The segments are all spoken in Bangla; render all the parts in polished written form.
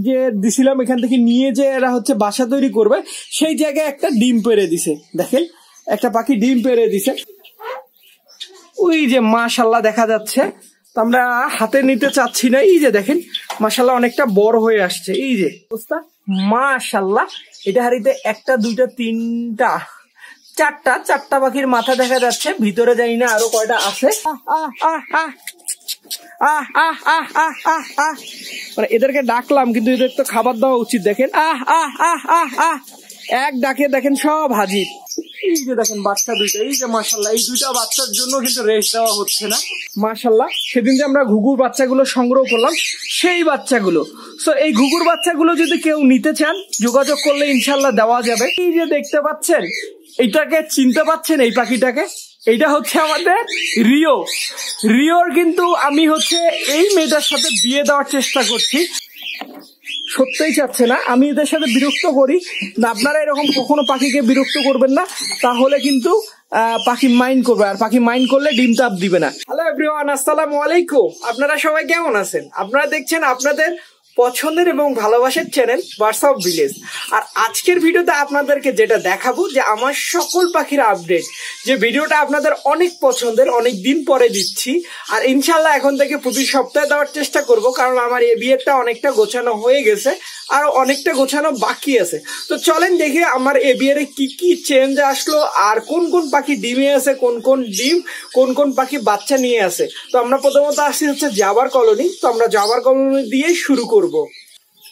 যে দিছিলাম এখান থেকে নিয়ে যে এরা হচ্ছে বাসা তৈরি করবে, সেই জায়গায় একটা ডিম পেড়ে দিছে। দেখেন একটা পাখি ডিম পেড়ে দিছে, ওই যে মাশাল্লাহ দেখা যাচ্ছে। তো আমরা হাতে নিতে চাচ্ছি না, এই যে দেখেন মাশাল্লাহ অনেকটা বড় হয়ে আসছে। এই যে অবস্থা মাশাল্লাহ। এটা হাড়িতে একটা দুইটা তিনটা চারটা পাখির মাথা দেখা যাচ্ছে, ভিতরে যাই না আরো কয়টা আছে। মানে এদেরকে ডাকলাম কিন্তু এদের তো খাবার দেওয়া উচিত। দেখেন এক ডাকে দেখেন সব হাজির। এই যে দেখেন বাচ্চা দুইটা, এই যে মাশাল্লাহ এই দুইটা বাচ্চার জন্য কিন্তু রেস্ট দেওয়া হচ্ছে না মাশাল্লাহ। সেদিন যে আমরা ঘুঘুর বাচ্চাগুলো সংগ্রহ করলাম সেই বাচ্চাগুলো, সো এই ঘুঘুর বাচ্চাগুলো যদি কেউ নিতে চান যোগাযোগ করলে ইনশাল্লাহ দেওয়া যাবে। এই যে দেখতে পাচ্ছেন, এইটাকে চিনতে পাচ্ছেন এই পাখিটাকে? এইটা হচ্ছে আমাদের রিওর কিন্তু আমি হচ্ছে এই মেয়েটার সাথে বিয়ে দেওয়ার চেষ্টা করছি, সত্যিই চাচ্ছে না। আমি এদের সাথে বিরক্ত করি না, আপনারা এরকম কখনো পাখিকে বিরক্ত করবেন না, তাহলে কিন্তু পাখি মাইন্ড করবে, আর পাখি মাইন্ড করলে ডিম তাপ দিবে না। হ্যালো এভরিওয়ান, আসসালামু আলাইকুম। আপনারা সবাই কেমন আছেন? আপনারা দেখছেন আপনাদের পছন্দের এবং ভালোবাসার চ্যানেল বার্ডস অফ ভিলেজ। আর আজকের ভিডিওতে আপনাদেরকে যেটা দেখাবো যে আমার সকল পাখির আপডেট, যে ভিডিওটা আপনাদের অনেক পছন্দের, অনেক দিন পরে দিচ্ছি। আর ইনশাল্লাহ এখন থেকে প্রতি সপ্তাহে দেওয়ার চেষ্টা করব, কারণ আমার এই বিয়েটা অনেকটা গোছানো হয়ে গেছে, আর অনেকটা গোছানো বাকি আছে। তো চলেন দেখি আমার এ বিয়ের কি কি চেঞ্জ আসলো, আর কোন কোন পাখি ডিমে আছে, কোন কোন পাখি বাচ্চা নিয়ে আসে। তো আমরা প্রথমত আসছি হচ্ছে জাবার কলোনি। তো আমরা জাবার কলোনি দিয়ে শুরু করব।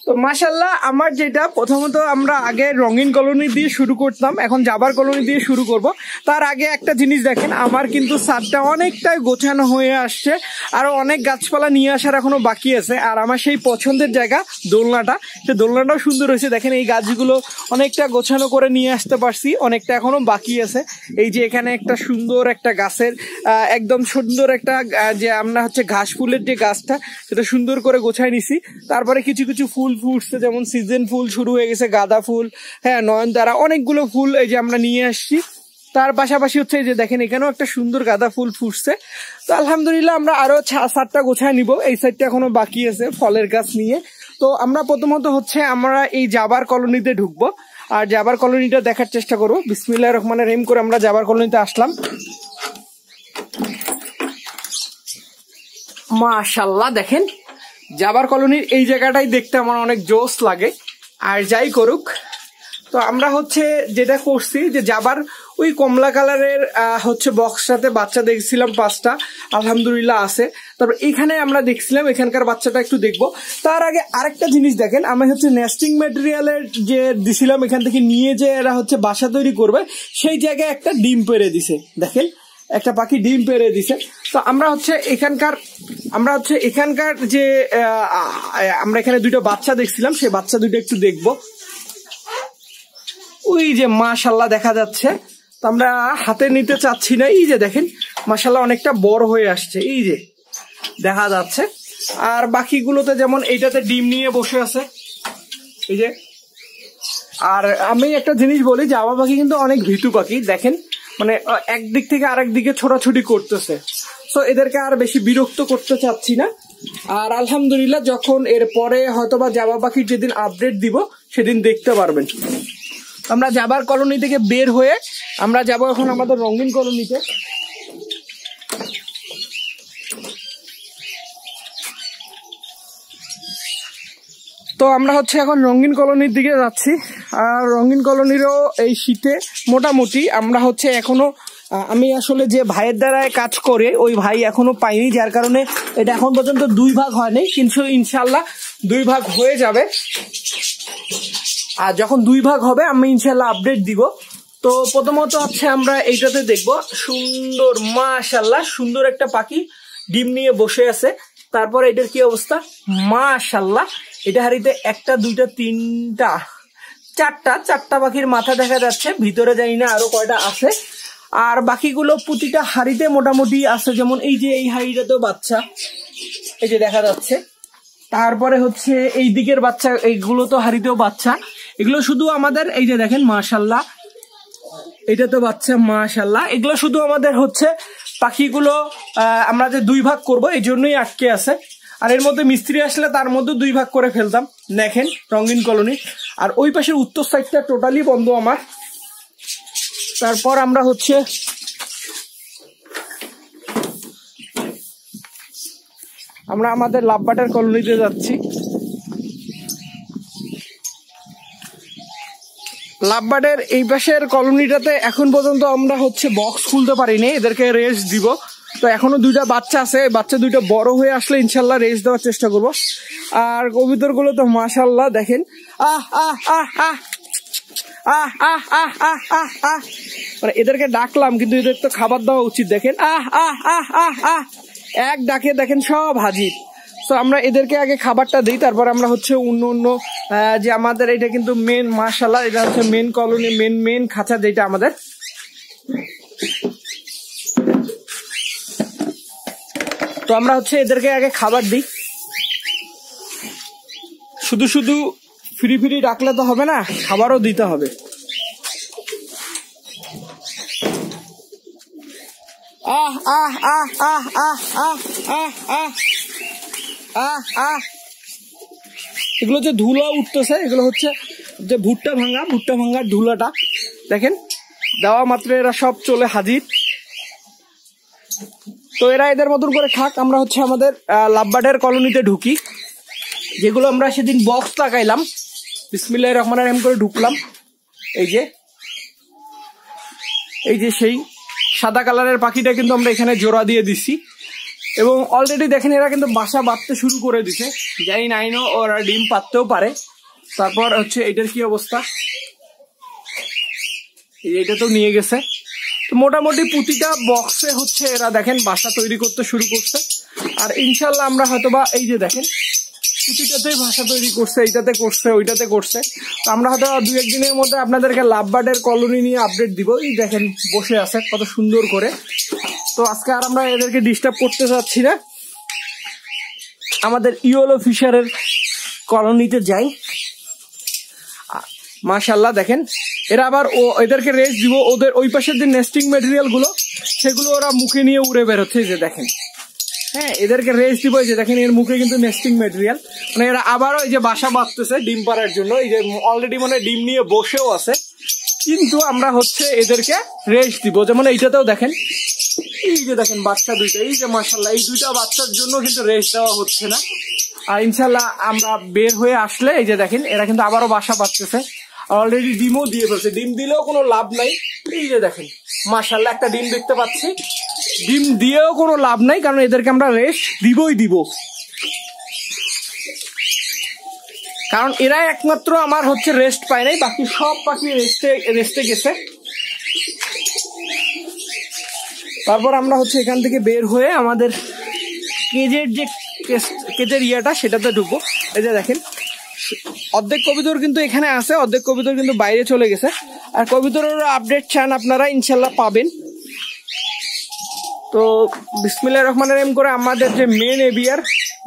তো মাশাল্লাহ আমার যেটা প্রথমত আমরা আগে রঙিন কলোনি দিয়ে শুরু করতাম, এখন জাবার কলোনি দিয়ে শুরু করব। তার আগে একটা জিনিস দেখেন, আমার কিন্তু ছাদটা অনেকটাই গোছানো হয়ে আসছে, আরো অনেক গাছপালা নিয়ে আসার এখনো বাকি আছে। আর আমার সেই পছন্দের জায়গা দোলনাটা, সে দোলনাটাও সুন্দর হয়েছে। দেখেন এই গাছগুলো অনেকটা গোছানো করে নিয়ে আসতে পারছি, অনেকটা এখনো বাকি আছে। এই যে এখানে একটা সুন্দর একটা গাছের একদম সুন্দর একটা যে আমরা হচ্ছে ঘাস ফুলের যে গাছটা, সেটা সুন্দর করে গোছায় নিছি। তারপরে কিছু কিছু ফুল ফুটছে, যেমন সিজন ফুল শুরু হয়ে গেছে, গাঁদা ফুল, হ্যাঁ নয়নতারা, অনেকগুলো ফুল এই যে আমরা নিয়ে আসছি। তার পাশাপাশি হচ্ছে এই যে দেখেন এখানেও একটা সুন্দর গাঁদা ফুল ফুটছে। তো আলহামদুলিল্লাহ আমরা আরো 7টা গোছায় নিব, এই সাইডটা এখনো বাকি আছে ফলের গাছ নিয়ে। তো আমরা প্রথমত হচ্ছে আমরা এই জাবার কলোনিতে ঢুকবো, আর জাবার কলোনিটা দেখার চেষ্টা করবো। বিসমিল্লাহির রহমানির রহিম করে আমরা জাবার কলোনিতে আসলাম। মাশাআল্লাহ দেখেন জাবার কলোনির এই জায়গাটাই দেখতে আমার অনেক জোশ লাগে। আর যাই করুক, তো আমরা হচ্ছে যেটা করছি যে জাবার ওই কমলা কালারের হচ্ছে বক্সটাতে বাচ্চা দেখছিলাম 5টা, আলহামদুলিল্লাহ আছে। তারপর এখানে আমরা দেখছিলাম এখানকার বাচ্চাটা একটু দেখবো। তার আগে আরেকটা জিনিস দেখেন, আমি হচ্ছে নেস্টিং ম্যাটেরিয়ালের যে দিছিলাম এখান থেকে নিয়ে যে এরা হচ্ছে বাসা তৈরি করবে, সেই জায়গায় একটা ডিম পেড়ে দিছে। দেখেন একটা পাখি ডিম পেড়ে দিছে। তো আমরা হচ্ছে এখানকার যে আমরা এখানে দুইটা বাচ্চা দেখছিলাম, সেই বাচ্চা দুইটা একটু দেখবো। ওই যে মাশাল্লাহ দেখা যাচ্ছে। তো আমরা হাতে নিতে চাচ্ছি না, এই যে দেখেন মাশাল্লাহ অনেকটা বড় হয়ে আসছে, এই যে দেখা যাচ্ছে। আর বাকিগুলোতে যেমন এইটাতে ডিম নিয়ে বসে আছে, এই যে। আর আমি একটা জিনিস বলি, জাবা পাখি কিন্তু অনেক ভীতু পাখি। দেখেন মানে একদিক থেকে আরেক দিকে ছোটাছুটি করতেছে, তো এদেরকে আর বেশি বিরক্ত করতে চাচ্ছি না। আর আলহামদুলিল্লাহ যখন এর পরে হয়তোবা জাবা পাখির যেদিন আপডেট দিব সেদিন দেখতে পারবেন। আমরা জাবার কলোনি থেকে বের হয়ে আমরা যাব এখন আমাদের রঙিন কলোনিতে। তো আমরা হচ্ছে এখন রঙিন কলোনির দিকে যাচ্ছি। আর রঙিন কলোনিরও এই শীতে মোটামুটি আমরা হচ্ছে এখনো, আমি আসলে যে ভাইয়ের দ্বারা কাজ করে ওই ভাই এখনো পাইনি, যার কারণে এটা এখন পর্যন্ত 2 ভাগ হয়নি, কিন্তু ইনশাল্লাহ 2 ভাগ হয়ে যাবে। আর যখন 2 ভাগ হবে আমি ইনশাল্লাহ আপডেট দিব। তো প্রথমত হচ্ছে আমরা এইটাতে দেখবো সুন্দর মাশাল্লাহ সুন্দর একটা পাখি ডিম নিয়ে বসে আছে। তারপর এটার কি অবস্থা মাশাল্লাহ, এটা হাড়িতে একটা দুইটা তিনটা চারটা পাখির মাথা দেখা যাচ্ছে, ভিতরে যাই না আরো কয়টা আছে। আর বাকিগুলো প্রতিটা হাড়িতে মোটামুটি আছে, যেমন এই যে এই হাড়িটাতেও বাচ্চা এই যে দেখা যাচ্ছে। তারপরে হচ্ছে এই দিকের বাচ্চা, এইগুলো তো হাড়িতেও বাচ্চা। এগুলো শুধু আমাদের এই যে দেখেন মাশাল্লাহ, এটা তো বাচ্চা মাশাল্লাহ। এগুলো শুধু আমাদের হচ্ছে পাখিগুলো আমরা যে 2 ভাগ করবো এই জন্যই আটকে আছে। আর এর মধ্যে মিস্ত্রি আসলে তার মধ্যে 2 ভাগ করে ফেলতাম। দেখেন রঙিন কলোনি। আর ওই পাশের উত্তর সাইডটা টোটালি বন্ধ আমার। তারপর আমরা হচ্ছে আমাদের লাভবাটের কলোনিতে যাচ্ছি। লাভবাটের এই পাশের কলোনিটাতে এখন পর্যন্ত আমরা হচ্ছে বক্স খুলতে পারিনি, এদেরকে রেস্ট দিব। তো এখনো 2টা বাচ্চা আছে, বাচ্চা 2টা বড় হয়ে আসলে ইনশাল্লাহ রেস্ট দেওয়ার চেষ্টা করব। আর কবুতরগুলো তো মাশাআল্লাহ দেখেন, মানে এদেরকে ডাকলাম কিন্তু এদের তো খাবার দেওয়া উচিত। দেখেন এক ডাকে দেখেন সব হাজির। তো আমরা এদেরকে আগে খাবারটা দিই, তারপর আমরা হচ্ছে অন্য যে আমাদের এটা কিন্তু মেন, মাশাআল্লাহ এটা হচ্ছে মেন কলোনি, মেন খাঁচা যেটা আমাদের। তো আমরা হচ্ছে এদেরকে আগে খাবার দিই। শুধু ফ্রি ডাকলে তো হবে না, খাবারও দিতে হবে। এগুলো যে ধুলো উঠতেছে, এগুলো হচ্ছে যে ভুট্টা ভাঙার ধুলাটা। দেখেন দেওয়া মাত্র এরা সব চলে হাজির। তো এরা এদের মতন করে খাক। আমরা হচ্ছে আমাদের লাভবাটের কলোনিতে ঢুকি, যেগুলো আমরা সেদিন বক্স লাগাইলাম। বিসমিল্লাহির রহমানির রহিম করে ঢুকলাম। এই যে সেই সাদা কালারের পাখিটা কিন্তু আমরা এখানে জোড়া দিয়ে দিছি, এবং অলরেডি দেখেন এরা কিন্তু বাসা বাঁধতে শুরু করে দিছে। জানি না ওরা ডিম পাততেও পারে। তারপর হচ্ছে এটার কি অবস্থা, এটা তো নিয়ে গেছে। তো মোটামুটি প্রতিটা বক্সে হচ্ছে এরা দেখেন বাসা তৈরি করতে শুরু করছে। আর ইনশাল্লাহ আমরা হয়তোবা এই যে দেখেন প্রতিটাতেই বাসা তৈরি করছে, এইটাতে করছে, ওইটাতে করছে। তো আমরা হয়তো 2-1 দিনের মধ্যে আপনাদেরকে লাভবার্ডের কলোনি নিয়ে আপডেট দিব। এই দেখেন বসে আছে কত সুন্দর করে। তো আজকে আর আমরা এদেরকে ডিস্টার্ব করতে চাচ্ছি না, আমাদের ইয়েলো ফিশারের কলোনিতে যাই। মাশাআল্লাহ দেখেন এরা আবার এদেরকে রেস্ট দিব। ওদের ওই পাশের যে নেস্টিং ম্যাটেরিয়াল গুলো সেগুলো ওরা মুখে নিয়ে উড়ে বেরোচ্ছে। যে দেখেন, হ্যাঁ এদেরকে রেস্ট দিব। এই যে দেখেন এর মুখে কিন্তু নেস্টিং ম্যাটেরিয়াল, মানে এরা আবারও এই যে বাসা বাঁধতেছে ডিম পাড়ার জন্য। এই যে অলরেডি মানে ডিম নিয়ে বসেও আছে, কিন্তু আমরা হচ্ছে এদেরকে রেস্ট দিব। যেমন এইটাতেও দেখেন, এই যে দেখেন বাচ্চা 2টা, এই যে মাশাআল্লাহ এই 2টা বাচ্চার জন্য কিন্তু রেস্ট দেওয়া হচ্ছে না। আর ইনশাল্লাহ আমরা বের হয়ে আসলে এই যে দেখেন এরা কিন্তু আবারও বাসা বাঁধতেছে। অলরেডি ডিমও দিয়ে ফেলছে, ডিম দিলেও কোনো লাভ নাই। এই যে দেখেন মাশাআল্লাহ একটা ডিম দেখতে পাচ্ছি, ডিম দিয়েও কোনো লাভ নাই, কারণ এদেরকে আমরা রেস্ট দিব। কারণ এরাই একমাত্র আমার হচ্ছে রেস্ট পায় নাই, বাকি সব পাখি রেস্টে গেছে। তারপর আমরা হচ্ছে এখান থেকে বের হয়ে আমাদের কেজের ইয়েটা সেটাতে ঢুকবো। এই যে দেখেন অর্ধেক কবুতর কিন্তু এখানে আছে, অর্ধেক কবুতর কিন্তু বাইরে চলে গেছে। আর কবুতরের আপডেট চান আপনারা ইনশাল্লাহ পাবেন। তো বিসমিল্লাহির রহমানির রহিম করে আমাদের যে মেন এবিয়ার,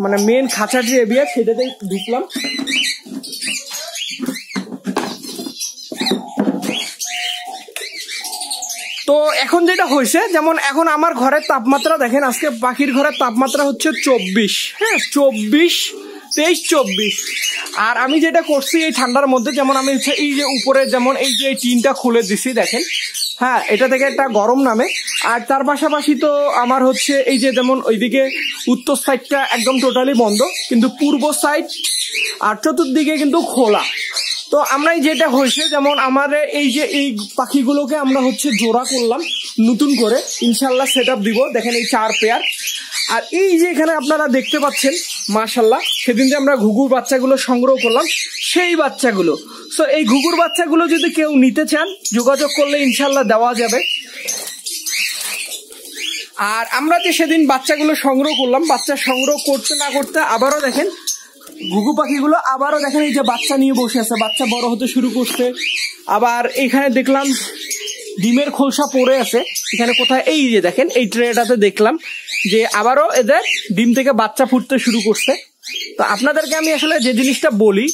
মানে মেন খাঁচার যে এবিয়ার সেটাতে ঢুকলাম। তো এখন যেটা হয়েছে, যেমন এখন আমার ঘরের তাপমাত্রা দেখেন, আজকে পাখির ঘরের তাপমাত্রা হচ্ছে 24, হ্যাঁ 23-24। আর আমি যেটা করছি এই ঠান্ডার মধ্যে, যেমন আমি হচ্ছে এই যে উপরে যেমন এই যে টিনটা খুলে দিছি দেখেন, হ্যাঁ এটা থেকে একটা গরম নামে। আর তার পাশাপাশি তো আমার হচ্ছে এই যে যেমন ওইদিকে উত্তর সাইডটা একদম টোটালি বন্ধ, কিন্তু পূর্ব সাইড আর চতুর্দিকে কিন্তু খোলা। তো আমরা যেটা হয়েছে, যেমন আমার এই যে এই পাখিগুলোকে আমরা হচ্ছে জোড়া করলাম নতুন করে, ইনশাল্লাহ সেট আপ দিব। দেখেন এই 4 পেয়ার। আর এই যে এখানে আপনারা দেখতে পাচ্ছেন মাশাল্লাহ, সেদিন যে আমরা ঘুঘুর বাচ্চাগুলো সংগ্রহ করলাম সেই বাচ্চাগুলো। সো এই ঘুঘুর বাচ্চাগুলো যদি কেউ নিতে চান যোগাযোগ করলে ইনশাল্লাহ দেওয়া যাবে। আর আমরা যে সেদিন বাচ্চাগুলো সংগ্রহ করলাম, বাচ্চা সংগ্রহ করতে না করতে আবারও দেখেন ঘুঘু পাখিগুলো আবারও দেখেন এই যে বাচ্চা নিয়ে বসে আছে, বাচ্চা বড় হতে শুরু করছে। আবার এখানে দেখলাম ডিমের খোলসা পড়ে আছে এখানে কোথায়, এই যে দেখেন এই ট্রেটাতে দেখলাম যে আবারও এদের ডিম থেকে বাচ্চা ফুটতে শুরু করছে। তো আপনাদেরকে আমি আসলে যে জিনিসটা বলি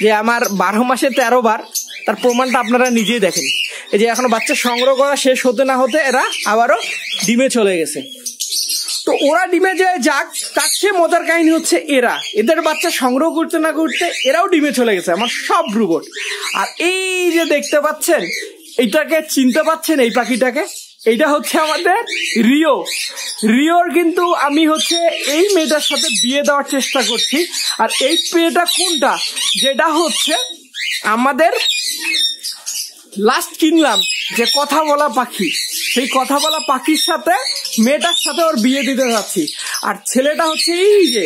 যে আমার 12 মাসে 13 বার, তার প্রমাণটা আপনারা নিজেই দেখেন। এই যে এখনো বাচ্চা সংগ্রহ করা শেষ হতে না হতে এরা আবারও ডিমে চলে গেছে। তো তো ওরা ডিমে যে যাক, তার চেয়ে মজার কাহিনী হচ্ছে এদের বাচ্চা সংগ্রহ করতে না করতে এরাও ডিমে চলে গেছে, আমার সব রোবট। আর এই যে দেখতে পাচ্ছেন, এইটাকে চিনতে পাচ্ছেন, এই পাখিটাকে, এইটা হচ্ছে আমাদের রিওর কিন্তু আমি হচ্ছে এই মেয়েটার সাথে বিয়ে দেওয়ার চেষ্টা করছি। আর এই মেয়েটা কোনটা, যেটা হচ্ছে আমাদের লাস্ট কিনলাম যে কথা বলা পাখি, সেই কথা বলা পাখির সাথে মেয়েটার সাথে ওর বিয়ে দিতে যাচ্ছি। আর ছেলেটা হচ্ছে এই যে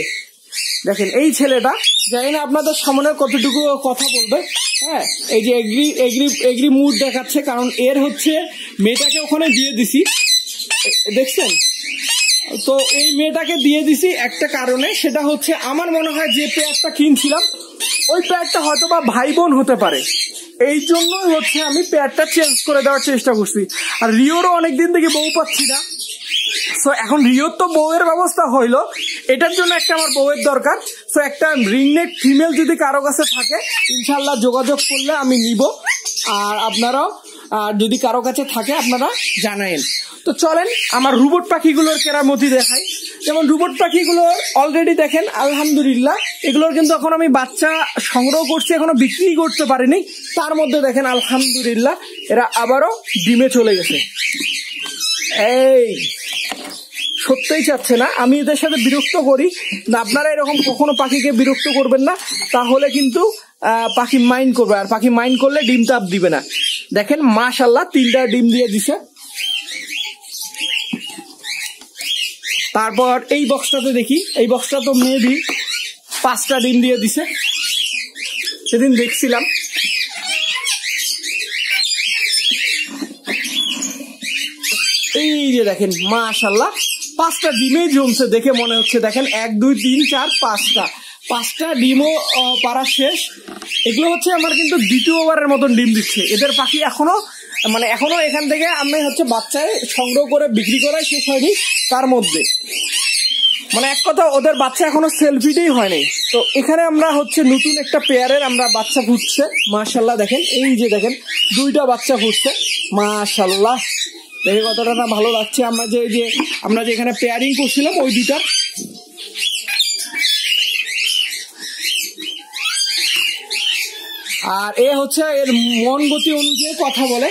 দেখেন, এই ছেলেটা জানি না আপনাদের সামনে কতটুকু কথা বলবে। হ্যাঁ, এই যে এগ্রি মুড দেখাচ্ছে, কারণ এর হচ্ছে মেয়েটাকে ওখানে দিয়ে দিছি, দেখছেন তো। এই মেয়েটাকে দিয়ে দিছি একটা কারণে, সেটা হচ্ছে আমার মনে হয় যে পেয়ারটা কিনছিলাম ওই পেয়ারটা হয়তো বা ভাই বোন হতে পারে, এই জন্যই হচ্ছে আমি পেয়ারটা চেঞ্জ করে দেওয়ার চেষ্টা করছি। আর রিওরও অনেকদিন থেকে বউ পাচ্ছি না, সো এখন রিওর তো বউয়ের ব্যবস্থা হইলো, এটার জন্য একটা আমার বউয়ের দরকার। সো একটা রিংনেক ফিমেল যদি কারো কাছে থাকে ইনশাল্লাহ যোগাযোগ করলে আমি নিব। আর আপনারাও যদি কারো কাছে থাকে আপনারা জানায়েন। তো চলেন আমার রোবট পাখিগুলোর কেরামতি দেখাই। যেমন রোবট পাখিগুলোর অলরেডি দেখেন আলহামদুলিল্লাহ, এগুলোর কিন্তু এখন আমি বাচ্চা সংগ্রহ করছি, এখনো বিক্রি করতে পারিনি। তার মধ্যে দেখেন আলহামদুলিল্লাহ এরা আবারও ডিমে চলে গেছে। এই সত্যিই চাচ্ছে না, আমি এদের সাথে বিরক্ত করি না, আপনারা এরকম কখনো পাখিকে বিরক্ত করবেন না, তাহলে কিন্তু পাখি মাইন্ড করবে। আর পাখি মাইন্ড করলে ডিম তাপ দিবে না। দেখেন মাশাআল্লাহ 3টা ডিম দিয়ে দিছে। তারপর এই বক্সটাতে দেখি, এই বক্সটা তো মেবি 5টা ডিম দিয়ে দিছে, সেদিন দেখছিলাম। এই যে দেখেন মাশাআল্লাহ 5টা ডিমে জমছে, দেখে মনে হচ্ছে দেখেন 1 2 3 4 5টা ডিমও পারা শেষ। এগুলো হচ্ছে আমার কিন্তু দ্বিতীয়বারের মতন ডিম দিচ্ছে। এদের পাখি এখনো এখান থেকে আমি হচ্ছে বাচ্চায় সংগ্রহ করে বিক্রি করাই শেষ হয়নি, তার মধ্যে এক কথা ওদের বাচ্চা এখনো সেলফিটাই হয়নি। তো এখানে আমরা হচ্ছে নতুন একটা পেয়ারের আমরা বাচ্চা ফুটছে মাশাআল্লাহ। দেখেন এই যে দেখেন 2টা বাচ্চা ফুটছে মাশাআল্লাহ, দেখে কতটা না ভালো লাগছে। আমরা যে এখানে পেয়ারিং করছিলাম ওই 2টার। আর এ হচ্ছে এর মন গতি অনুযায়ী কথা বলে।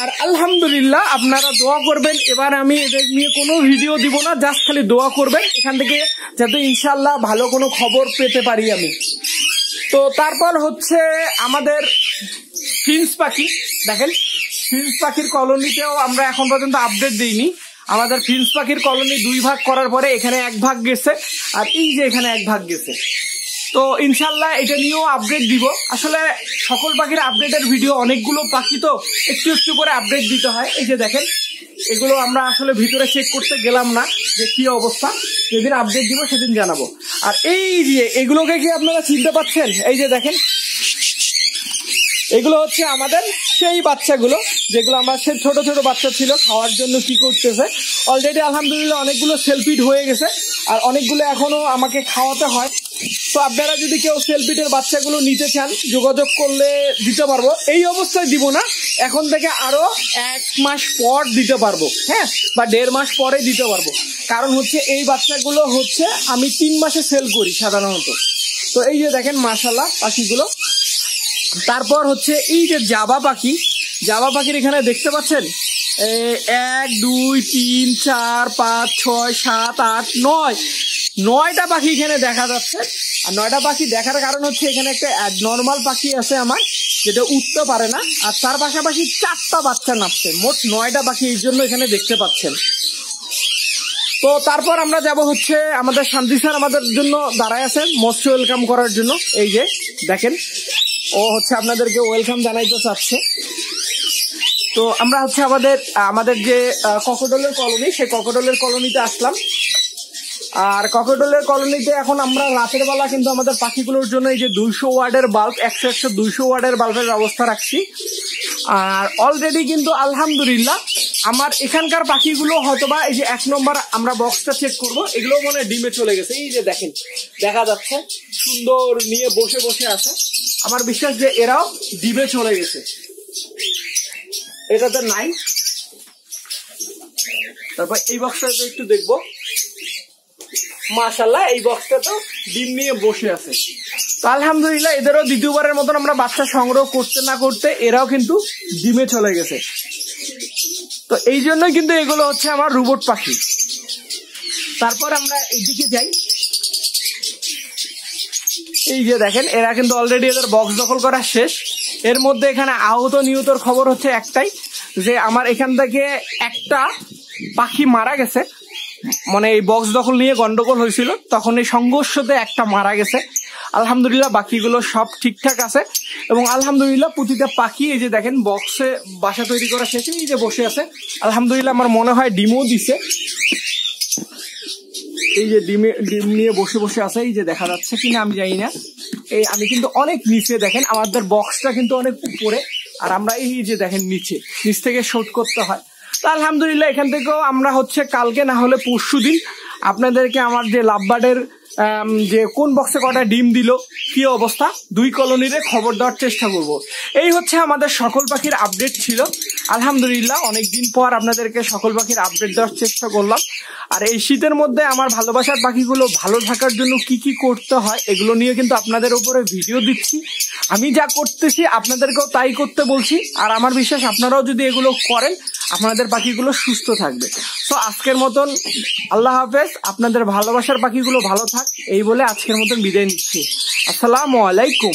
আর আলহামদুলিল্লাহ আপনারা দোয়া করবেন, এবার আমি এদের নিয়ে কোনো ভিডিও দিব না, জাস্ট খালি দোয়া করবেন এখান থেকে যাতে ইনশাল্লাহ ভালো কোনো খবর পেতে পারি আমি। তো তারপর হচ্ছে আমাদের ফিন্স পাখি, দেখেন ফিন্স পাখির কলোনিতেও আমরা এখন পর্যন্ত আপডেট দিইনি। আমাদের ফিন্স পাখির কলোনি 2 ভাগ করার পরে এখানে 1 ভাগ গেছে, আর এই যে এখানে 1 ভাগ গেছে। তো ইনশাল্লাহ এটা নিয়েও আপডেট দিব। আসলে সকল পাখির আপডেটের ভিডিও, অনেকগুলো পাখি তো একটু একটু করে আপডেট দিতে হয়। এই যে দেখেন এগুলো আমরা আসলে ভিতরে চেক করতে গেলাম না যে কি অবস্থা, যেদিন আপডেট দিব সেদিন জানাবো। আর এই যে এগুলোকে কি আপনারা চিনতে পাচ্ছেন, এই যে দেখেন এগুলো হচ্ছে আমাদের সেই বাচ্চাগুলো যেগুলো আমার সেই ছোট ছোট বাচ্চা ছিল, খাওয়ার জন্য কি করতেছে। অলরেডি আলহামদুলিল্লাহ অনেকগুলো সেলফিড হয়ে গেছে, আর অনেকগুলো এখনো আমাকে খাওয়াতে হয়। তো আপনারা যদি কেউ সেলফিডের বাচ্চাগুলো নিতে চান যোগাযোগ করলে দিতে পারবো। এই অবস্থায় দিব না, এখন থেকে আরো 1 মাস পর দিতে পারবো, হ্যাঁ, বা 1.5 মাস পরে দিতে পারবো। কারণ হচ্ছে এই বাচ্চাগুলো হচ্ছে আমি 3 মাসে সেল করি সাধারণত। তো এই যে দেখেন মাশাআল্লাহ পাখিগুলো। তারপর হচ্ছে এই যে জাবা পাখির এখানে দেখতে পাচ্ছেন 1 2 3 4 5 6 7 8 9টা পাখি এখানে দেখা যাচ্ছে। আর 9টা পাখি দেখার কারণ হচ্ছে এখানে একটা নর্মাল পাখি আছে আমার, যেটা উঠতে পারে না, আর তার পাশাপাশি 4টা বাচ্চা নাচছে। মোট 9টা পাখি এই জন্য এখানে দেখতে পাচ্ছেন। তো তারপর আমরা যাব হচ্ছে আমাদের শান্তি স্যার আমাদের জন্য দাঁড়ায় আছে মোস্ট ওয়েলকাম করার জন্য। এই যে দেখেন ও হচ্ছে আপনাদেরকে ওয়েলকাম জানাইতে চাচ্ছে। তো আমরা হচ্ছে আমাদের যে ককোডলের কলোনি, সেই ককোডলের কলোনিতে আসলাম। আর ককোডলের কলোনিতে এখন আমরা রাতের বেলা কিন্তু আমাদের পাখিগুলোর জন্য এই যে 200 ওয়াটের বাল্ব, 200 ওয়াটের বাল্বের ব্যবস্থা রাখছি। আর অলরেডি কিন্তু আলহামদুলিল্লাহ আমার এখানকার পাখিগুলো হয়তোবা এই যে 1 নম্বর আমরা বক্সটা চেক করবো, এগুলো মনে ডিমে চলে গেছে। এই যে দেখেন দেখা যাচ্ছে সুন্দর নিয়ে বসে বসে আছে। আমার বিশ্বাস যে এরাও ডিমে চলে গেছে, এটাতে নাই। তারপর এই বক্সটাতে একটু দেখবো। মাশাআল্লাহ এই বক্সটা তো ডিম নিয়ে বসে আছে। তো আলহামদুলিল্লাহ এদেরও দ্বিতীয়বারের মতন আমরা বাচ্চা সংগ্রহ করতে না করতে এরাও কিন্তু ডিমে চলে গেছে। তো এই জন্যই কিন্তু এগুলো হচ্ছে আমার রোবট পাখি। তারপর আমরা এইদিকে যাই, এই যে দেখেন এরা কিন্তু অলরেডি এদের বক্স দখল করা শেষ। এর মধ্যে এখানে আহত নিহতর খবর হচ্ছে একটাই, যে আমার এখান থেকে একটা পাখি মারা গেছে, মানে এই বক্স দখল নিয়ে গন্ডগোল হয়েছিল, তখন এই সংঘর্ষতে একটা মারা গেছে। আলহামদুলিল্লাহ বাকিগুলো সব ঠিকঠাক আছে এবং আলহামদুলিল্লাহ প্রতিটা পাখি এই যে দেখেন বক্সে বাসা তৈরি করা শেষে এই যে বসে আছে। আলহামদুলিল্লাহ আমার মনে হয় ডিমও দিছে, এই যে ডিম নিয়ে বসে বসে আছে, এই যে দেখা যাচ্ছে কিনা আমি জানি না। এই আমি কিন্তু অনেক নিচে, দেখেন আমাদের বক্সটা কিন্তু অনেক উপরে, আর আমরা এই যে দেখেন নিচ থেকে শোট করতে হয়। তো আলহামদুলিল্লাহ এখান থেকেও আমরা হচ্ছে কালকে না হলে পরশু দিন আপনাদেরকে আমার যে লাভবার্ডের যে কোন বক্সে কটা ডিম দিল, কি অবস্থা, 2 কলোনিরে খবর দেওয়ার চেষ্টা করব। এই হচ্ছে আমাদের সকল পাখির আপডেট ছিল। আলহামদুলিল্লাহ অনেকদিন পর আপনাদেরকে সকল পাখির আপডেট দেওয়ার চেষ্টা করলাম। আর এই শীতের মধ্যে আমার ভালোবাসার পাখিগুলো ভালো থাকার জন্য কি কি করতে হয় এগুলো নিয়ে কিন্তু আপনাদের উপরে ভিডিও দিচ্ছি। আমি যা করতেছি আপনাদেরকেও তাই করতে বলছি, আর আমার বিশ্বাস আপনারাও যদি এগুলো করেন আপনাদের পাখিগুলো সুস্থ থাকবে। তো আজকের মতন আল্লাহ হাফেজ, আপনাদের ভালোবাসার পাখিগুলো ভালো থাক এই বলে আজকের মতন বিদায় নিচ্ছি। আসসালামু আলাইকুম।